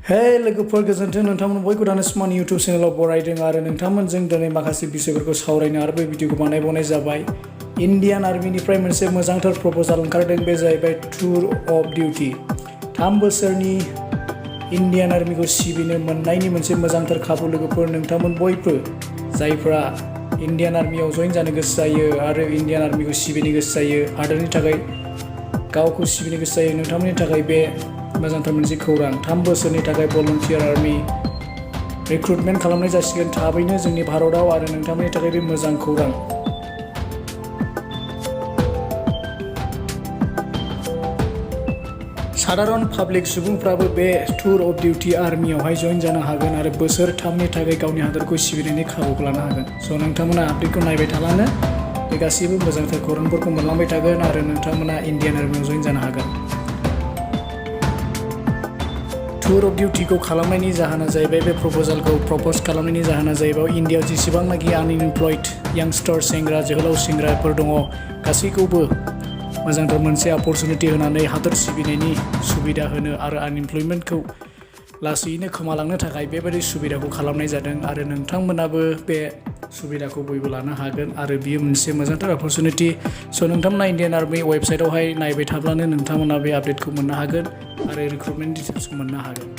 हे लोगोफोर गोजोन्थों नोंथांमोन बयखौ दानो स्मार्ट इउटुब चेनेलाव बरायदों आरो नोंथांमोनजों दिनै माखासे बिषयफोरखौ सावरायनो आरो बे भिडिअखौ बानायबावनाय जाबाय। इन्डियान आर्मिनिफ्राय मोनसे मोजांथार प्रप'जाल ओंखारदों, बे जाहैबाय टुर अफ डिउटि। 3 बोसोरनि इन्डियान आर्मिखौ सिबिनो मोननायनि मोनसे मोजांथार खाबु लोगोफोर। नोंथांमोन बयबो जायफ्रा इन्डियान आर्मियाव जइन जानो गोसो जायो आरो इन्डियान आर्मिखौ सिबिनो गोसो जायो, हादोरनि थाखाय गावखौ सिबिनो गोसो जायो, नोंथांमोननि थाखाय बे मोजांथार मोनसे खौरां। 3 बोसोरनि थाखाय भलन्टियार आर्मि रिक्रुटमेन्ट खालामनाय जासिगोन थाबैनो जोंनि भारतआव, आरो नोंथांमोननि थाखाय बे मोजां खौरां। साधारन पाब्लिक सुबुंफ्राबो बे टुर अफ डिउटि आर्मियावहाय जइन जानो हागोन आरो बोसोरथामनि थाखाय गावनि हादरखौ सिबिनायनि खाबुखौ लानो हागोन। स' नोंथांमोना आपडेटखौ नायबाय थालानो बे गासैबो मोजांथार खौरांफोरखौ मोनलांबाय थागोन आरो नोंथांमोना इन्डियान आर्मियाव जइन जानो हागोन। टुर अफ डिउटिखौ खालामनायनि जाहोना जाहैबाय, बे प्रप'जालखौ प्रप'ज खालामनायनि जाहोना जाहैबाय इन्डियायाव जेसेबांनाखि आनइमप्लयड यांगस्टार सेंग्रा जोहोलाव सेंग्राफोर दङ, गासैखौबो मोजांथार मोनसे अपरचुनिटि होनानै हादर सिबिनायनि सुबिदा होनो आरो आनइमप्लयमेन्टखौ लासैनो खोमालांनो थाखाय बेबायदि सुबिदाखौ खालामनाय जादों आरो नोंथांमोनाबो बे सुबिदाखौ बयबो लानो हागोन आरो बियो मोनसे मोजांथार अपरचुनिटि। स' नोंथांमोना इन्डियान आर्मि वेबसाइटआवहाय नायबाय थाब्लानो नोंथांमोना बे आपडेटखौ मोननो हागोन आरो रिक्रुटमेन्ट डिटेल्सखौ मोननो हागोन।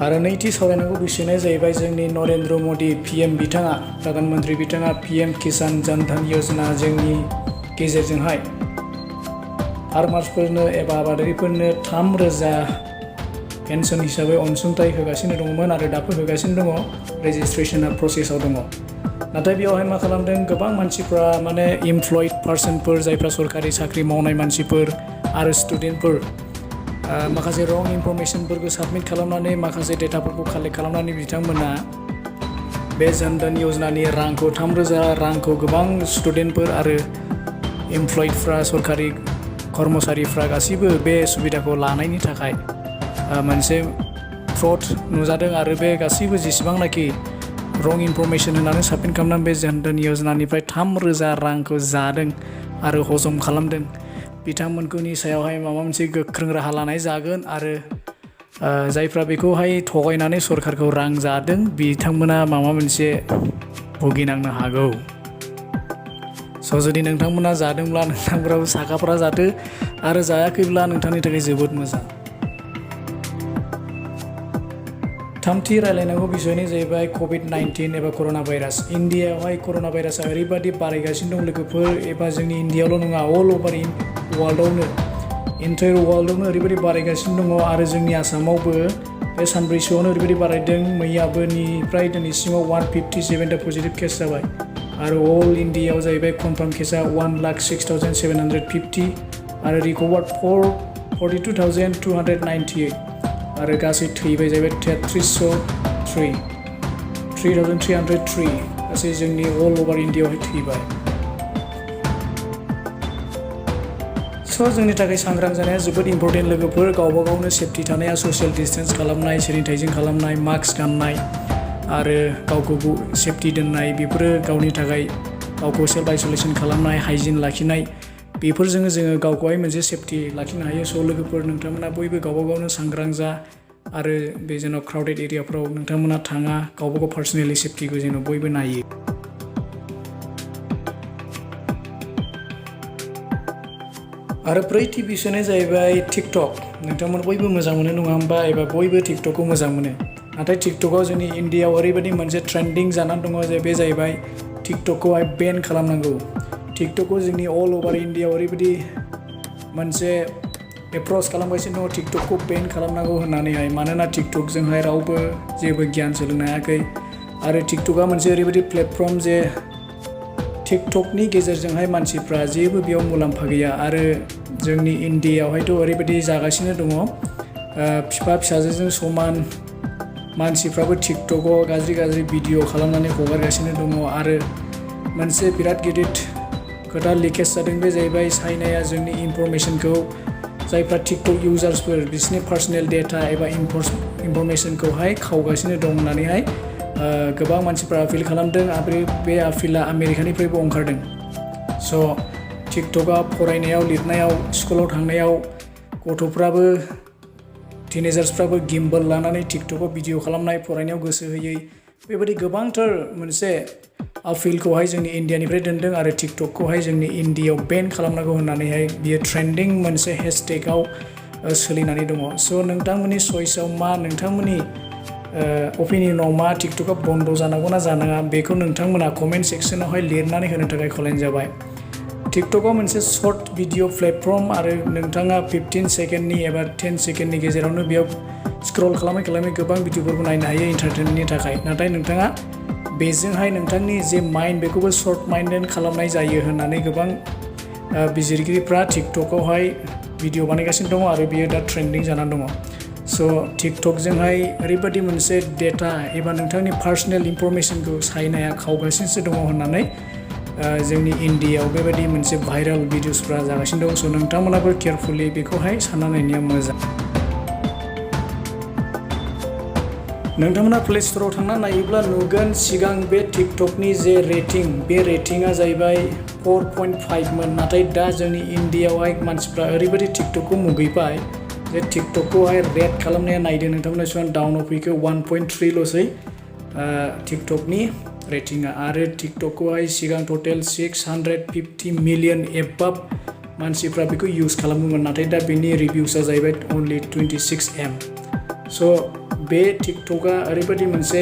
आरो नैथि सावरायनांगौ बिषयआ जाहैबाय जोंनि नरेन्द्र मदि PM बिथाङा, प्रधान मन्त्रि बिथाङा PM किसान जन धन योजना जोंनि गेजेरजोंहाय फार्मार्सफोरनो एबा आबादारिफोरनो 3,000 पेन्सन हिसाबै अनसुंथाइ होगासिनो दंमोन आरो दाबो होगासिनो दङ। रेजिस्ट्रेसना प्रसेसआव दङ। नाथाय बेयावहाय मा खालामदों, गोबां मानसिफ्रा माने इमप्लयड पार्सनफोर, जायफ्रा सरकारि साख्रि मावनाय मानसिफोर आरो स्टुडेन्टफोर, माखासे रं इनफरमेसनफोरखौ साबमिट खालामनानै माखासे डेटाफोरखौ कालेक्ट खालामनानै बिथांमोना बे जन धन योजनानि रांखौ 3,000 रांखौ गोबां स्टुडेन्टफोर आरो इमप्लयडफ्रा, सरकारि कर्मचारिफ्रा गासैबो बे सुबिदाखौ लानायनि थाखाय मोनसे फ्रड नुजादों आरो बे गासैबो जेसेबांनाखि रं इनफरमेसन होनानै साबमिट खालामनानै बे जन धन योजनानिफ्राय 3,000 रांखौ जादों आरो हजम खालामदों। बिथांमोनखौनि सायावहाय माबा मोनसे गोख्रों राहा लानाय जागोन आरो जायफ्रा बेखौहाय थगायनानै सरकारखौ रां जादों, बिथांमोना माबा मोनसे भुगिनांनो हागौ। स' जुदि नोंथांमोना जादोंब्ला नोंथांफोराबो साखाफ्रा जादो आरो जायाखैब्ला नोंथांनि थाखाय जोबोद मोजां। थामथि रायलायनांगौ बिषयआनो जाहैबाय कभिड-19 एबा कर'ना भाइरास। इन्डियायावहाय कर'ना भाइरासआ ओरैबायदि बारायगासिनो दं लोगोफोर, एबा जोंनि इन्डियायावल' नङा, अल अभार वर्ल्डआवनो, इन्टायर वर्ल्डआवनो ओरैबायदि बारायगासिनो दङ आरो जोंनि आसामावबो बे सानब्रैसोआवनो ओरैबायदि बारायदों। मैयाबोनिफ्राय दिनैसिमाव 157टा पजिटिभ केस जाबाय आरो अल इन्डियायाव जाहैबाय कनफार्म केसआ 1,06,750 आरो रिकभार्ड 42,298 आरो गासै थैबाय जाहैबाय 3,303 गासै जोंनि अल अभार इन्डियायावहाय थैबाय। स' जोंनि थाखाय सांग्रां जानाया जोबोद इम्परटेन्ट लोगोफोर। गावबा गावनो सेफटि थानाया, ससियेल डिस्टेन्स खालामनाय, सेनिटाइजिं खालामनाय, मास्क गाननाय आरो गावखौ सेफटि दोननाय, बेफोरो गावनि थाखाय गावखौ सेल्फ आइसलेसन खालामनाय, हाइजिन लाखिनाय, बेफोरजोंनो जोङो गावखौहाय मोनसे सेफटि लाखिनो हायो। स' लोगोफोर, नोंथांमोना बयबो गावबा गावनो सांग्रां जा आरो बे जेन' क्राउडेड एरियाफ्राव नोंथांमोना थाङा, गावबा गाव पार्सनेलि सेफटिखौ जेन' बयबो नायो। आरो ब्रैथि बिषयआनो जाहैबाय टिकटक। नोंथांमोन बयबो मोजां मोनो नङा होमबा, एबा बयबो टिकटकखौ मोजां मोनो। नाथाय टिकटकआव जोंनि इन्डियायाव ओरैबायदि मोनसे ट्रेन्डिं जानानै दङ जे बे जाहैबाय टिकटकखौहाय बेन खालामनांगौ। टिकटकखौ जोंनि अल अभार इन्डियायाव ओरैबायदि मोनसे एप्रच खालामगासिनो दङ, टिकटकखौ बेन खालामनांगौ होननानैहाय। मानोना टिकटकजोंहाय रावबो जेबो गियान सोलोंनो हायाखै आरो टिकटकआ मोनसे ओरैबायदि प्लेटफर्म जे टिकटकनि गेजेरजोंहाय मानसिफ्रा जेबो बेयाव मुलाम्फा गैया आरो जोंनि इन्डियायावहायथ' ओरैबायदि जागासिनो दङ, बिफा फिसाजोजों समान मानसिफ्राबो टिकटकआव गाज्रि भिडिअ खालामनानै हगारगासिनो दङ आरो मोनसे बिराद गिदिर खोथा लिकेज जादों। बे जाहैबाय चाइनाया जोंनि इनफरमेसनखौ, जायफ्रा टिकटक इउजार्सफोर, बिसोरनि पार्सनेल डेटा एबा इनफरमेसनखौहाय खावगासिनो दं होननानैहाय गोबां मानसिफ्रा आपिल खालामदों आरो बे आपिला आमेरिकानिफ्रायबो ओंखारदों। स' टिकटकआ फरायनायाव लिरनायाव स्कुलाव थांनायाव गथ'फ्राबो टिनेजार्सफ्राबो गिम्बल लानानै टिकटकआव भिडिअ खालामनाय फरायनायाव गोसो होयै बेबायदि गोबांथार मोनसे आपिलखौहाय जोंनि इण्डियानिफ्राय दोनदों आरो टिकटकखौहाय जोंनि इण्डियायाव बेन खालामनांगौ होननानैहाय बियो ट्रेन्डिं मोनसे हेशटेगआव सोलिनानै दङ। स' नोंथांमोननि चइसआव मा नोंथांमोननि अपिनियनाव मा टिकटकआ बन्द जानांगौ ना जानाङा बेखौ नोंथांमोना कमेन्ट सेक्सनावहाय लिरनानै होनो थाखाय खावलायनाय जाबाय। टिकटकआ मोनसे सर्ट भिडिअ प्लेटफर्म आरो नोंथाङा 15 सेकेन्डनि एबा 10 सेकेन्डनि गेजेरावनो बेयाव स्क्रल खालामै खालामै गोबां भिडिअफोरखौ नायनो हायो एन्टारटेनमेन्टनि थाखाय। नाथाय नोंथाङा बेजोंहाय नोंथांनि जे माइन्ड बेखौबो सर्ट माइन्डेड खालामनाय जायो होननानै गोबां बिजिरगिरिफ्रा टिकटकआवहाय भिडिअ बानायगासिनो दङ आरो बियो दा ट्रेन्डिं जानानै दङ। स' टिकटकजोंहाय ओरैबायदि मोनसे डेटा एबा नोंथांनि पार्सनेल इनफरमेसनखौ चाइनाया खावगासिनोसो दङ होननानै जोंनि इण्डियायाव बेबायदि मोनसे भाइरेल भिडिअसफ्रा जागासिनो दं। स' नोंथांमोनाबो केयारफुलि बेखौहाय सानना नायनाया मोजां। नोंथांमोना प्ले स्ट'राव थांना नायोब्ला नुगोन सिगां बे टिकटकनि जे रेटिं बे रेटिंआ जाहैबाय 4.5 मोन। नाथाय दा जोंनि इण्डियायावहाय मानसिफ्रा ओरैबायदि टिकटकखौ मुगैबाय जे टिकटकखौहाय रेट खालामनाया नायदों नोंथांमोना सिगां डाउनाव फैखो 1.3 ल'सै टिकटकनि रेटिंआ आरो टिकटकखौहाय सिगां टटेल 650 मिलियन एबाब मानसिफ्रा बेखौ इउज खालामोमोन। नाथाय दा बेनि रिभिउसआ जाहैबाय अनलि 26 M। स' बे टिकटकआ ओरैबायदि मोनसे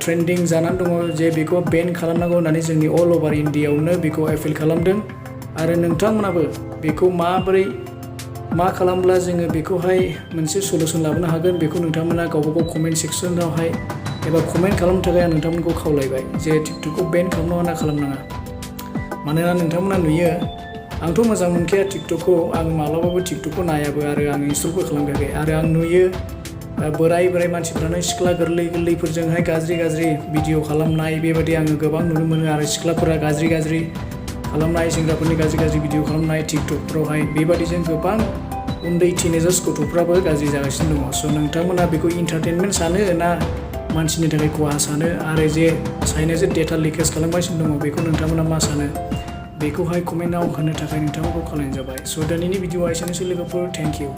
ट्रेन्डिं जानानै दङ जे बेखौ बेन खालामनांगौ होननानै जोंनि अल अभार इण्डियायावनो बेखौ एपिल खालामदों। आरो नोंथांमोनाबो बेखौ माबोरै मा खालामब्ला जोङो बेखौहाय मोनसे सलुसन लाबोनो हागोन बेखौ नोंथांमोना गावबा गाव कमेन्ट सेक्सनावहाय एबा कमेन्ट खालामनो थाखाय आं नोंथांमोनखौ खावलायबाय जे टिकटकखौ बेन खालामनाङा ना खालामनाङा। मानोना नोंथांमोना नुयो आंथ' मोजां मोनखाया टिकटकखौ, आं माब्लाबाबो टिकटकखौ नायाबो आरो आं इनस्टलबो खालामफेराखै। आरो आं नुयो बोराय मानसिफ्रानो सिख्ला गोरलैफोरजोंहाय गाज्रि भिडिअ खालामनाय बेबायदि आङो गोबां नुनो मोनो आरो सिख्लाफोरा गाज्रि खालामनाय सेंग्राफोरनि गाज्रि भिडिअ खालामनाय टिकटकफ्रावहाय बेबादिजों गोबां उन्दै टिनेजार्स गथ'फ्राबो गाज्रि जागासिनो दङ। स' नोंथांमोना बेखौ इन्टारटेनमेन्ट सानो ना मानसिनि थाखाय खहा सानो आरो जे चाइनाया जे डेटा लिकेज खालामगासिनो दङ बेखौ नोंथांमोना मा सानो बेखौहाय कमेन्टआव होनो थाखाय नोंथांमोनखौ खावलायनाय जाबाय। स' दिनैनि भिडिअआ एसेनोसै लोगोफोर, थेंक इउ।